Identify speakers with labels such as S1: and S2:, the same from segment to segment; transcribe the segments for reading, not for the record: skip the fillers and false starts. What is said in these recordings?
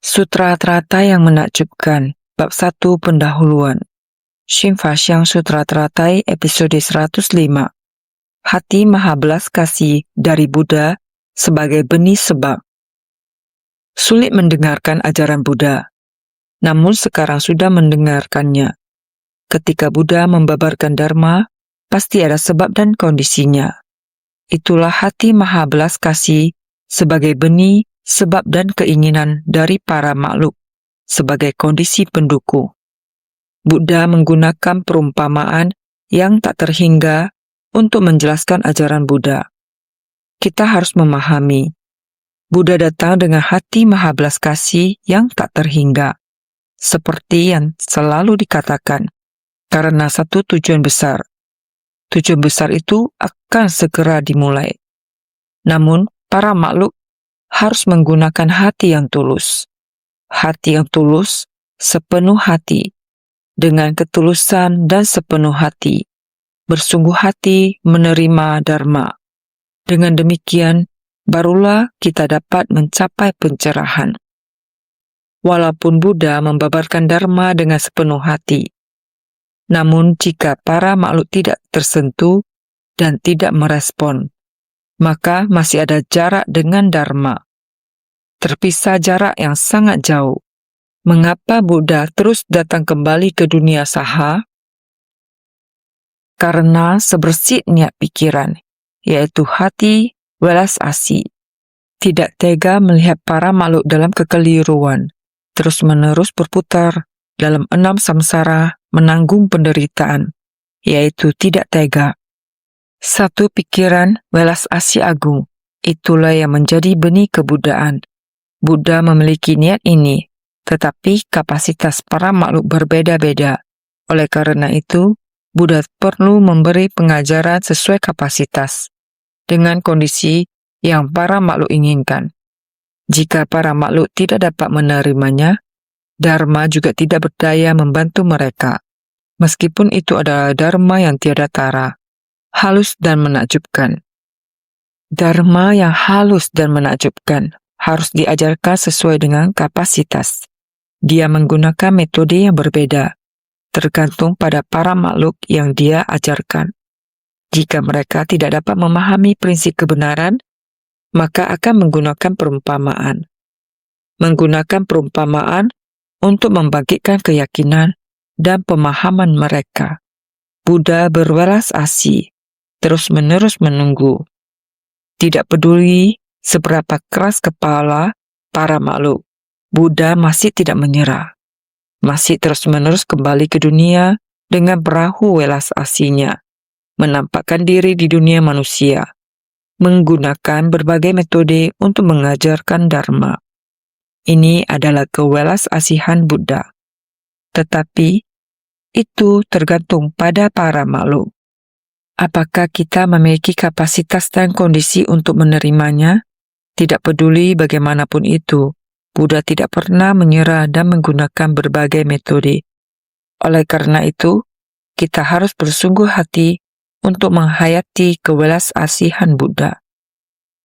S1: Sutra Teratai yang menakjubkan, bab 1 pendahuluan. Shimfasyang Sutra Teratai episode 105. Hati Maha Belas Kasih dari Buddha sebagai benih sebab. Sulit mendengarkan ajaran Buddha, namun sekarang sudah mendengarkannya. Ketika Buddha membabarkan Dharma, pasti ada sebab dan kondisinya. Itulah hati Maha Belas Kasih sebagai benih, sebab dan keinginan dari para makhluk sebagai kondisi pendukung. Buddha menggunakan perumpamaan yang tak terhingga untuk menjelaskan ajaran Buddha. Kita harus memahami, Buddha datang dengan hati Maha Belas Kasih yang tak terhingga, seperti yang selalu dikatakan, karena satu tujuan besar. Tujuan besar itu akan segera dimulai. Namun, para makhluk harus menggunakan hati yang tulus. Hati yang tulus, sepenuh hati, dengan ketulusan dan sepenuh hati, bersungguh hati menerima Dharma. Dengan demikian, barulah kita dapat mencapai pencerahan. Walaupun Buddha membabarkan Dharma dengan sepenuh hati, namun jika para makhluk tidak tersentuh dan tidak merespon, maka masih ada jarak dengan Dharma. Terpisah jarak yang sangat jauh. Mengapa Buddha terus datang kembali ke dunia saha? Karena sebersih niat pikiran, yaitu hati welas asih, tidak tega melihat para makhluk dalam kekeliruan, terus-menerus berputar dalam 6 samsara menanggung penderitaan, yaitu tidak tega. Satu pikiran welas asih agung, itulah yang menjadi benih kebudaan. Buddha memiliki niat ini, tetapi kapasitas para makhluk berbeda-beda. Oleh karena itu, Buddha perlu memberi pengajaran sesuai kapasitas, dengan kondisi yang para makhluk inginkan. Jika para makhluk tidak dapat menerimanya, Dharma juga tidak berdaya membantu mereka. Meskipun itu adalah Dharma yang tiada tara, halus dan menakjubkan. Dharma yang halus dan menakjubkan harus diajarkan sesuai dengan kapasitas. Dia menggunakan metode yang berbeda, tergantung pada para makhluk yang dia ajarkan. Jika mereka tidak dapat memahami prinsip kebenaran, maka akan menggunakan perumpamaan. Menggunakan perumpamaan untuk membangkitkan keyakinan dan pemahaman mereka. Buddha berwelas asih, terus-menerus menunggu. Tidak peduli seberapa keras kepala para makhluk, Buddha masih tidak menyerah. Masih terus-menerus kembali ke dunia dengan perahu welas asihnya, menampakkan diri di dunia manusia, menggunakan berbagai metode untuk mengajarkan Dharma. Ini adalah kewelas asihan Buddha. Tetapi, itu tergantung pada para makhluk. Apakah kita memiliki kapasitas dan kondisi untuk menerimanya? Tidak peduli bagaimanapun itu, Buddha tidak pernah menyerah dan menggunakan berbagai metode. Oleh karena itu, kita harus bersungguh hati untuk menghayati kewelas asihan Buddha.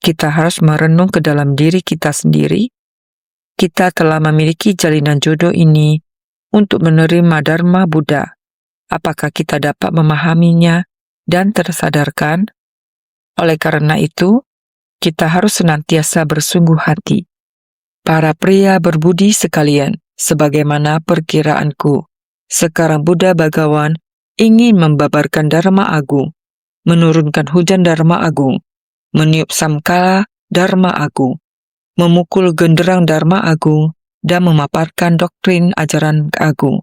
S1: Kita harus merenung ke dalam diri kita sendiri. Kita telah memiliki jalinan jodoh ini untuk menerima Dharma Buddha. Apakah kita dapat memahaminya dan tersadarkan? Oleh karena itu, kita harus senantiasa bersungguh hati. Para pria berbudi sekalian, sebagaimana perkiraanku, sekarang Buddha Bhagawan ingin membabarkan Dharma Agung, menurunkan hujan Dharma Agung, meniup samkala Dharma Agung, memukul genderang Dharma Agung, dan memaparkan doktrin ajaran agung.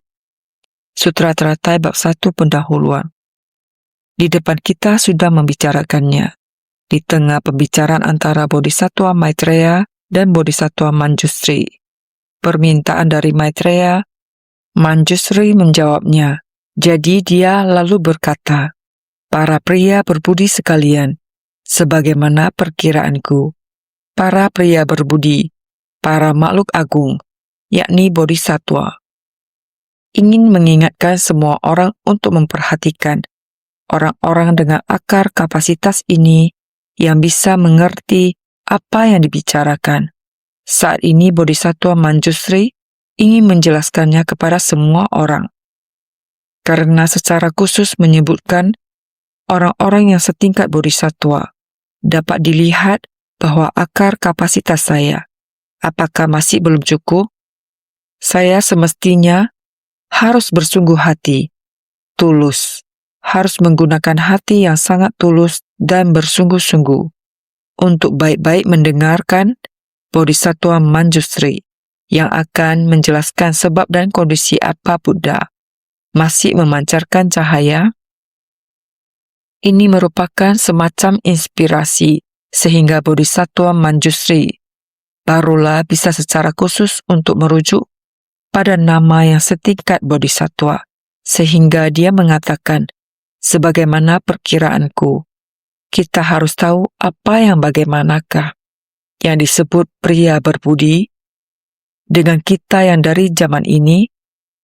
S1: Sutra Teratai bab 1 pendahuluan. Di depan kita sudah membicarakannya. Di tengah pembicaraan antara Bodhisattva Maitreya dan Bodhisattva Manjusri. Permintaan dari Maitreya, Manjusri menjawabnya. Jadi dia lalu berkata, para pria berbudi sekalian, sebagaimana perkiraanku, para pria berbudi, para makhluk agung, yakni Bodhisattva, ingin mengingatkan semua orang untuk memperhatikan orang-orang dengan akar kapasitas ini yang bisa mengerti apa yang dibicarakan, Saat ini Bodhisattva Manjusri ingin menjelaskannya kepada semua orang. Karena secara khusus menyebutkan orang-orang yang setingkat Bodhisattva, dapat dilihat bahwa akar kapasitas saya, apakah masih belum cukup? Saya semestinya harus bersungguh hati, tulus, harus menggunakan hati yang sangat tulus dan bersungguh-sungguh untuk baik-baik mendengarkan Bodhisattva Manjusri yang akan menjelaskan sebab dan kondisi apa Buddha masih memancarkan cahaya. Ini merupakan semacam inspirasi sehingga Bodhisattva Manjusri barulah bisa secara khusus untuk merujuk pada nama yang setingkat Bodhisattva, sehingga dia mengatakan, sebagaimana perkiraanku, kita harus tahu apa yang bagaimanakah yang disebut pria berbudi, dengan kita yang dari zaman ini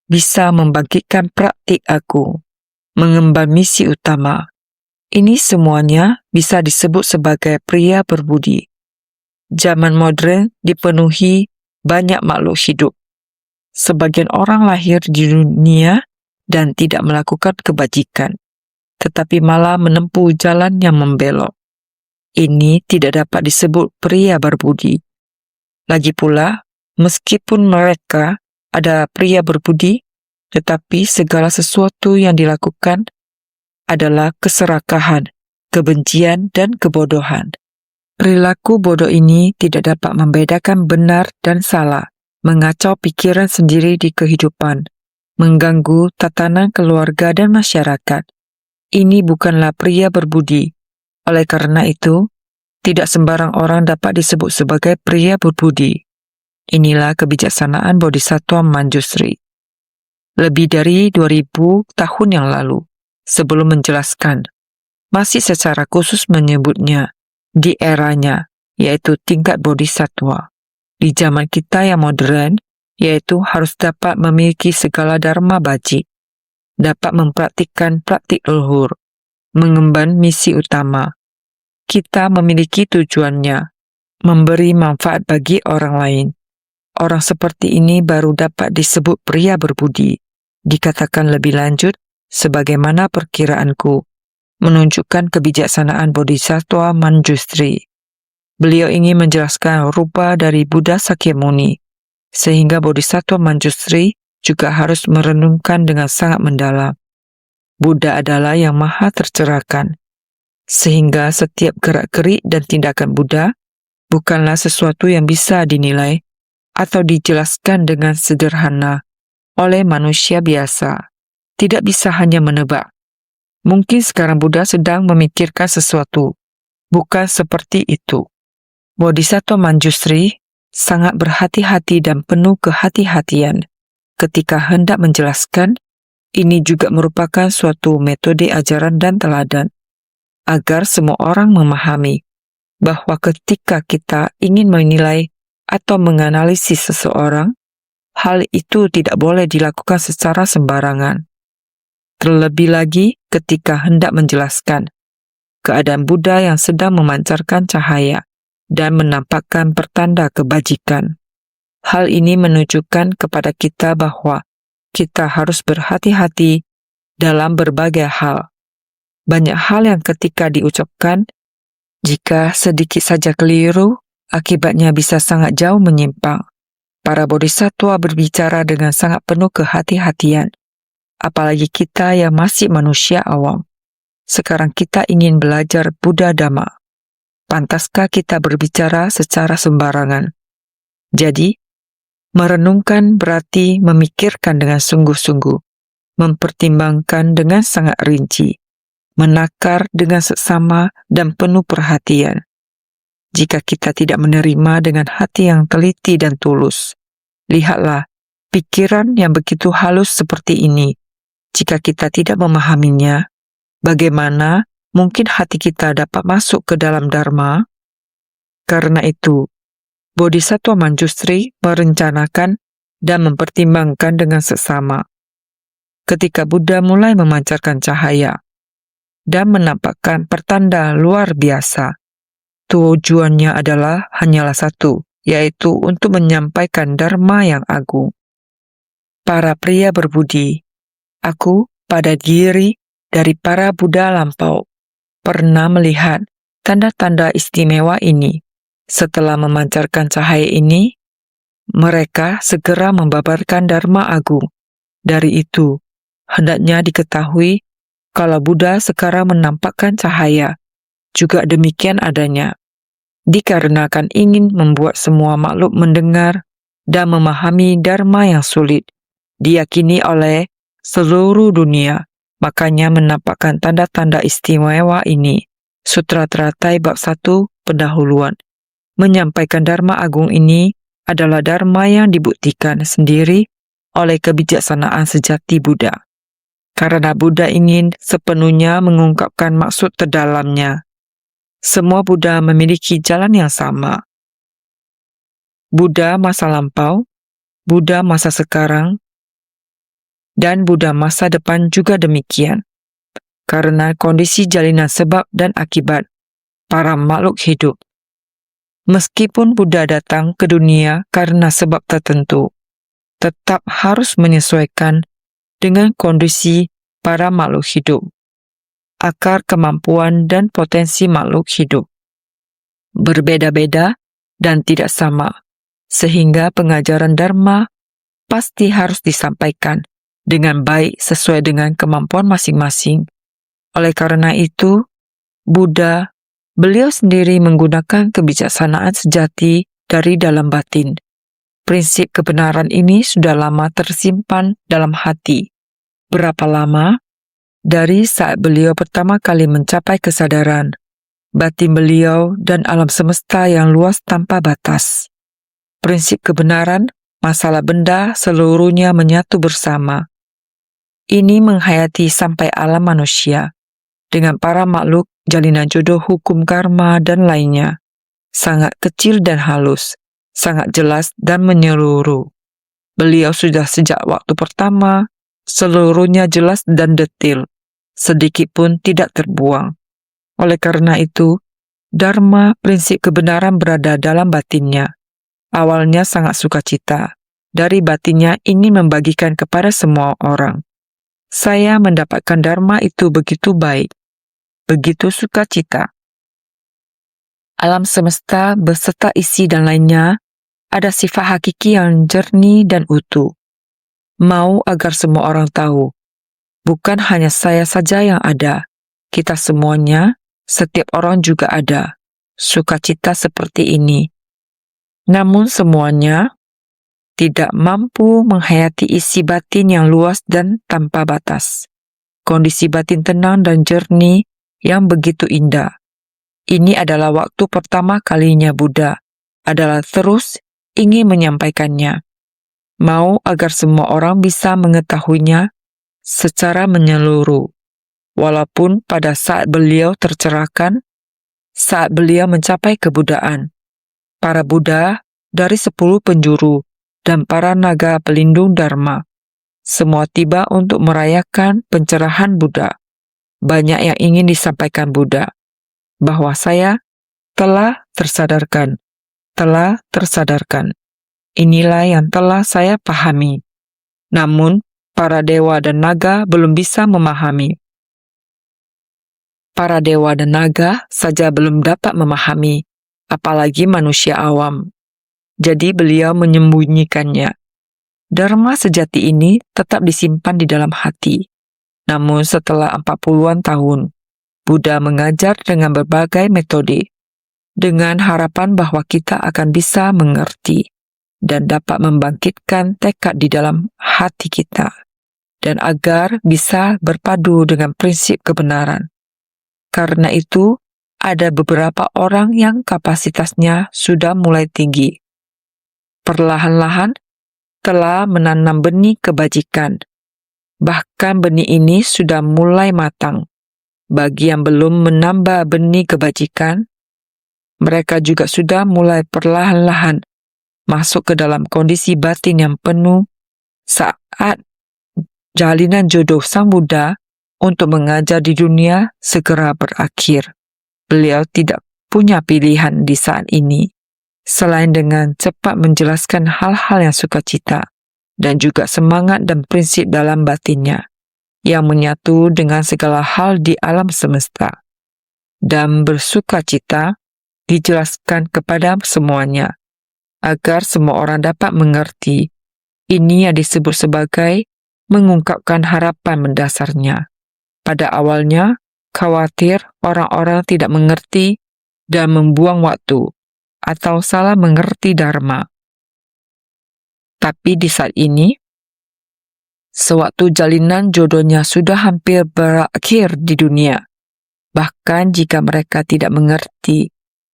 S1: bisa membangkitkan praktik aku, mengemban misi utama. Ini semuanya bisa disebut sebagai pria berbudi. Zaman modern dipenuhi banyak makhluk hidup. Sebagian orang lahir di dunia dan tidak melakukan kebajikan, tetapi malah menempuh jalan yang membelok. Ini tidak dapat disebut pria berbudi. Lagi pula, meskipun mereka ada pria berbudi, tetapi segala sesuatu yang dilakukan adalah keserakahan, kebencian, dan kebodohan. Perilaku bodoh ini tidak dapat membedakan benar dan salah, mengacau pikiran sendiri di kehidupan, mengganggu tatanan keluarga dan masyarakat. Ini bukanlah pria berbudi. Oleh karena itu, tidak sembarang orang dapat disebut sebagai pria berbudi. Inilah kebijaksanaan Bodhisattva Manjusri. Lebih dari 2000 tahun yang lalu, sebelum menjelaskan, masih secara khusus menyebutnya di eranya, yaitu tingkat Bodhisattva. Di zaman kita yang modern, yaitu harus dapat memiliki segala dharma bajik, dapat mempraktikkan praktik luhur, mengemban misi utama. Kita memiliki tujuannya, memberi manfaat bagi orang lain. Orang seperti ini baru dapat disebut pria berbudi. Dikatakan lebih lanjut, sebagaimana perkiraanku, menunjukkan kebijaksanaan Bodhisattva Manjusri. Beliau ingin menjelaskan rupa dari Buddha Sakyamuni, sehingga Bodhisattva Manjusri juga harus merenungkan dengan sangat mendalam. Buddha adalah yang maha tercerahkan, sehingga setiap gerak-gerik dan tindakan Buddha bukanlah sesuatu yang bisa dinilai atau dijelaskan dengan sederhana oleh manusia biasa. Tidak bisa hanya menebak. Mungkin sekarang Buddha sedang memikirkan sesuatu. Bukan seperti itu. Bodhisattva Manjusri sangat berhati-hati dan penuh kehati-hatian ketika hendak menjelaskan. Ini juga merupakan suatu metode ajaran dan teladan, agar semua orang memahami bahwa ketika kita ingin menilai atau menganalisis seseorang, hal itu tidak boleh dilakukan secara sembarangan. Terlebih lagi ketika hendak menjelaskan keadaan Buddha yang sedang memancarkan cahaya dan menampakkan pertanda kebajikan. Hal ini menunjukkan kepada kita bahwa kita harus berhati-hati dalam berbagai hal. Banyak hal yang ketika diucapkan, jika sedikit saja keliru, akibatnya bisa sangat jauh menyimpang. Para bodhisattva berbicara dengan sangat penuh kehati-hatian, apalagi kita yang masih manusia awam. Sekarang kita ingin belajar Buddha Dhamma. Pantaskah kita berbicara secara sembarangan? Jadi, merenungkan berarti memikirkan dengan sungguh-sungguh, mempertimbangkan dengan sangat rinci, menakar dengan seksama dan penuh perhatian. Jika kita tidak menerima dengan hati yang teliti dan tulus, lihatlah pikiran yang begitu halus seperti ini. Jika kita tidak memahaminya, bagaimana mungkin hati kita dapat masuk ke dalam Dharma? Karena itu, Bodhisattva Manjusri merencanakan dan mempertimbangkan dengan seksama. Ketika Buddha mulai memancarkan cahaya dan menampakkan pertanda luar biasa, tujuannya adalah hanyalah satu, yaitu untuk menyampaikan dharma yang agung. Para pria berbudi, aku pada diri dari para Buddha lampau pernah melihat tanda-tanda istimewa ini. Setelah memancarkan cahaya ini, mereka segera membabarkan dharma agung. Dari itu, hendaknya diketahui kalau Buddha sekarang menampakkan cahaya, juga demikian adanya. Dikarenakan ingin membuat semua makhluk mendengar dan memahami dharma yang sulit, diyakini oleh seluruh dunia, makanya menampakkan tanda-tanda istimewa ini. Sutra Teratai bab 1 pendahuluan. Menyampaikan dharma agung ini adalah dharma yang dibuktikan sendiri oleh kebijaksanaan sejati Buddha. Karena Buddha ingin sepenuhnya mengungkapkan maksud terdalamnya. Semua Buddha memiliki jalan yang sama. Buddha masa lampau, Buddha masa sekarang, dan Buddha masa depan juga demikian. Karena kondisi jalinan sebab dan akibat para makhluk hidup. Meskipun Buddha datang ke dunia karena sebab tertentu, tetap harus menyesuaikan dengan kondisi para makhluk hidup, akar kemampuan dan potensi makhluk hidup. Berbeda-beda dan tidak sama, sehingga pengajaran Dharma pasti harus disampaikan dengan baik sesuai dengan kemampuan masing-masing. Oleh karena itu, Buddha, beliau sendiri menggunakan kebijaksanaan sejati dari dalam batin. Prinsip kebenaran ini sudah lama tersimpan dalam hati. Berapa lama? Dari saat beliau pertama kali mencapai kesadaran, batin beliau dan alam semesta yang luas tanpa batas. Prinsip kebenaran, masalah benda seluruhnya menyatu bersama. Ini menghayati sampai alam manusia, dengan para makhluk, jalinan jodoh, hukum karma, dan lainnya. Sangat kecil dan halus, sangat jelas dan menyeluruh. Beliau sudah sejak waktu pertama, seluruhnya jelas dan detil, sedikit pun tidak terbuang. Oleh karena itu, Dharma, prinsip kebenaran berada dalam batinnya. Awalnya sangat sukacita, dari batinnya ingin membagikan kepada semua orang. Saya mendapatkan Dharma itu begitu baik, begitu sukacita. Alam semesta beserta isi dan lainnya ada sifat hakiki yang jernih dan utuh. Mau agar semua orang tahu, bukan hanya saya saja yang ada, kita semuanya, setiap orang juga ada sukacita seperti ini. Namun semuanya tidak mampu menghayati isi batin yang luas dan tanpa batas. Kondisi batin tenang dan jernih yang begitu indah. Ini adalah waktu pertama kalinya Buddha adalah terus ingin menyampaikannya. Mau agar semua orang bisa mengetahuinya secara menyeluruh. Walaupun pada saat beliau tercerahkan, saat beliau mencapai kebudaan, para Buddha dari 10 penjuru dan para naga pelindung Dharma, semua tiba untuk merayakan pencerahan Buddha. Banyak yang ingin disampaikan Buddha, bahwa saya telah tersadarkan. Inilah yang telah saya pahami. Namun, para dewa dan naga belum bisa memahami. Para dewa dan naga saja belum dapat memahami, apalagi manusia awam. Jadi beliau menyembunyikannya. Dharma sejati ini tetap disimpan di dalam hati. Namun setelah 40-an tahun, Buddha mengajar dengan berbagai metode, dengan harapan bahwa kita akan bisa mengerti dan dapat membangkitkan tekad di dalam hati kita, dan agar bisa berpadu dengan prinsip kebenaran. Karena itu, ada beberapa orang yang kapasitasnya sudah mulai tinggi. Perlahan-lahan telah menanam benih kebajikan. Bahkan benih ini sudah mulai matang. Bagi yang belum menambah benih kebajikan, mereka juga sudah mulai perlahan-lahan masuk ke dalam kondisi batin yang penuh saat jalinan jodoh Sang Buddha untuk mengajar di dunia segera berakhir. Beliau tidak punya pilihan di saat ini. selain dengan cepat menjelaskan hal-hal yang sukacita, dan juga semangat dan prinsip dalam batinnya, yang menyatu dengan segala hal di alam semesta. Dan bersukacita dijelaskan kepada semuanya, agar semua orang dapat mengerti. Ini yang disebut sebagai mengungkapkan harapan mendasarnya. Pada awalnya, khawatir orang-orang tidak mengerti dan membuang waktu, atau salah mengerti Dharma. Tapi di saat ini, sewaktu jalinan jodohnya sudah hampir berakhir di dunia, bahkan jika mereka tidak mengerti,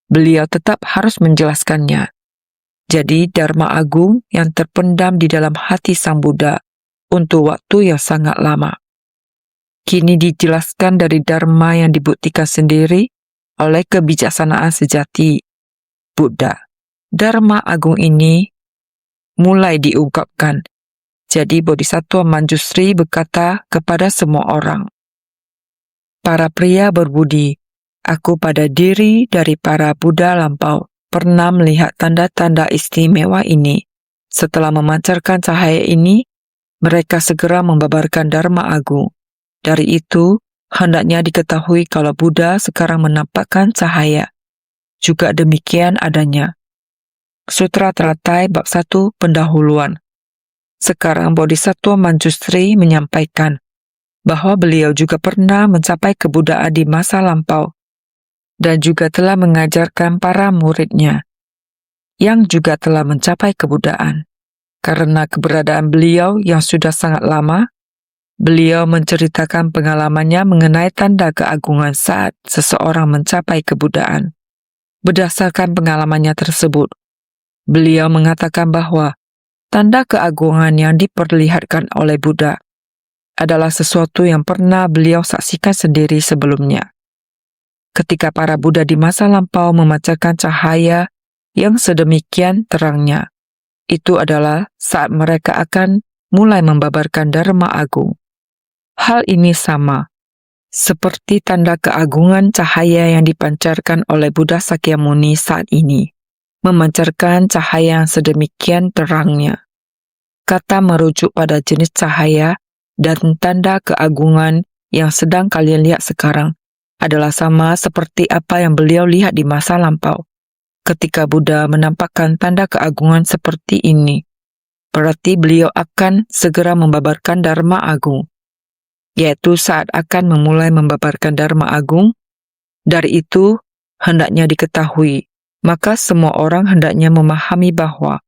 S1: beliau tetap harus menjelaskannya. Jadi Dharma Agung yang terpendam di dalam hati Sang Buddha untuk waktu yang sangat lama, kini dijelaskan dari Dharma yang dibuktikan sendiri oleh kebijaksanaan sejati Buddha. Dharma Agung ini mulai diungkapkan. Jadi Bodhisattva Manjusri berkata kepada semua orang, "Para pria berbudi, aku pada diri dari para Buddha lampau pernah melihat tanda-tanda istimewa ini. Setelah memancarkan cahaya ini, mereka segera membabarkan Dharma Agung. Dari itu, hendaknya diketahui kalau Buddha sekarang menampakkan cahaya. Juga demikian adanya." Sutra Teratai Bab 1 Pendahuluan. Sekarang Bodhisattva Manjusri menyampaikan bahwa beliau juga pernah mencapai kebudaan di masa lampau dan juga telah mengajarkan para muridnya yang juga telah mencapai kebudaan. Karena keberadaan beliau yang sudah sangat lama, beliau menceritakan pengalamannya mengenai tanda keagungan saat seseorang mencapai kebudaan. Berdasarkan pengalamannya tersebut, beliau mengatakan bahwa tanda keagungan yang diperlihatkan oleh Buddha adalah sesuatu yang pernah beliau saksikan sendiri sebelumnya. Ketika para Buddha di masa lampau memancarkan cahaya yang sedemikian terangnya, itu adalah saat mereka akan mulai membabarkan Dharma Agung. Hal ini sama seperti tanda keagungan cahaya yang dipancarkan oleh Buddha Sakyamuni saat ini, memancarkan cahaya yang sedemikian terangnya. Kata merujuk pada jenis cahaya dan tanda keagungan yang sedang kalian lihat sekarang adalah sama seperti apa yang beliau lihat di masa lampau. Ketika Buddha menampakkan tanda keagungan seperti ini, berarti beliau akan segera membabarkan Dharma Agung, yaitu saat akan memulai membabarkan Dharma Agung. Dari itu, hendaknya diketahui, maka semua orang hendaknya memahami bahwa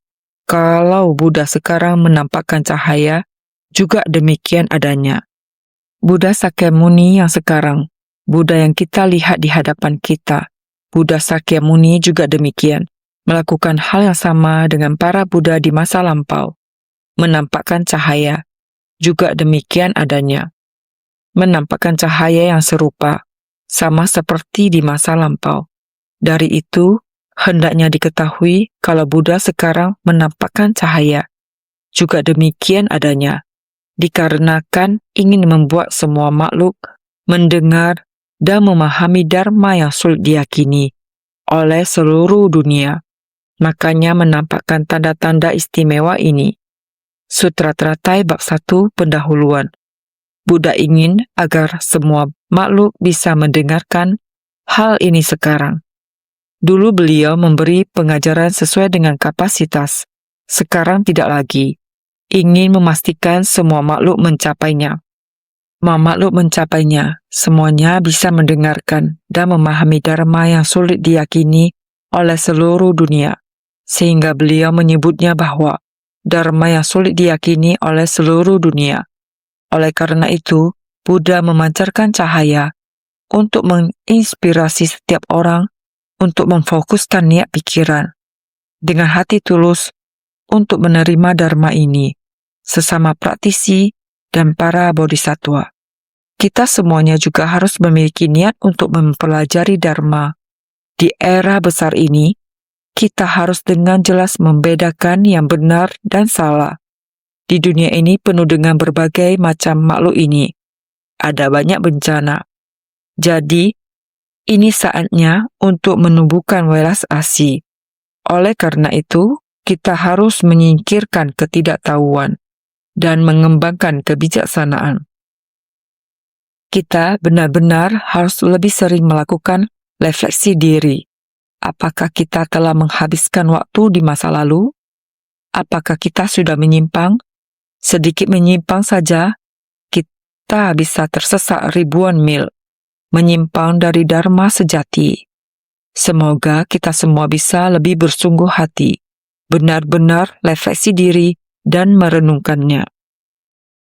S1: kalau Buddha sekarang menampakkan cahaya, juga demikian adanya. Buddha Sakyamuni yang sekarang, Buddha yang kita lihat di hadapan kita, Buddha Sakyamuni juga demikian, melakukan hal yang sama dengan para Buddha di masa lampau, menampakkan cahaya, juga demikian adanya. Menampakkan cahaya yang serupa, sama seperti di masa lampau. Dari itu, hendaknya diketahui kalau Buddha sekarang menampakkan cahaya, juga demikian adanya, dikarenakan ingin membuat semua makhluk mendengar dan memahami Dharma yang sulit diyakini oleh seluruh dunia. Makanya menampakkan tanda-tanda istimewa ini. Sutra Teratai Bab 1 Pendahuluan. Buddha ingin agar semua makhluk bisa mendengarkan hal ini sekarang. Dulu beliau memberi pengajaran sesuai dengan kapasitas, sekarang tidak lagi. Ingin memastikan semua makhluk mencapainya. Makhluk mencapainya, semuanya bisa mendengarkan dan memahami Dharma yang sulit diyakini oleh seluruh dunia, sehingga beliau menyebutnya bahwa Dharma yang sulit diyakini oleh seluruh dunia. Oleh karena itu, Buddha memancarkan cahaya untuk menginspirasi setiap orang untuk memfokuskan niat pikiran dengan hati tulus untuk menerima Dharma ini, sesama praktisi dan para bodhisattva. Kita semuanya juga harus memiliki niat untuk mempelajari Dharma. Di era besar ini, kita harus dengan jelas membedakan yang benar dan salah. Di dunia ini penuh dengan berbagai macam makhluk ini. Ada banyak bencana. Jadi, ini saatnya untuk menumbuhkan welas asih. Oleh karena itu, kita harus menyingkirkan ketidaktahuan dan mengembangkan kebijaksanaan. Kita benar-benar harus lebih sering melakukan refleksi diri. Apakah kita telah menghabiskan waktu di masa lalu? Apakah kita sudah menyimpang? Sedikit menyimpang saja, kita bisa tersesat ribuan mil, menyimpang dari dharma sejati. Semoga kita semua bisa lebih bersungguh hati, benar-benar refleksi diri dan merenungkannya.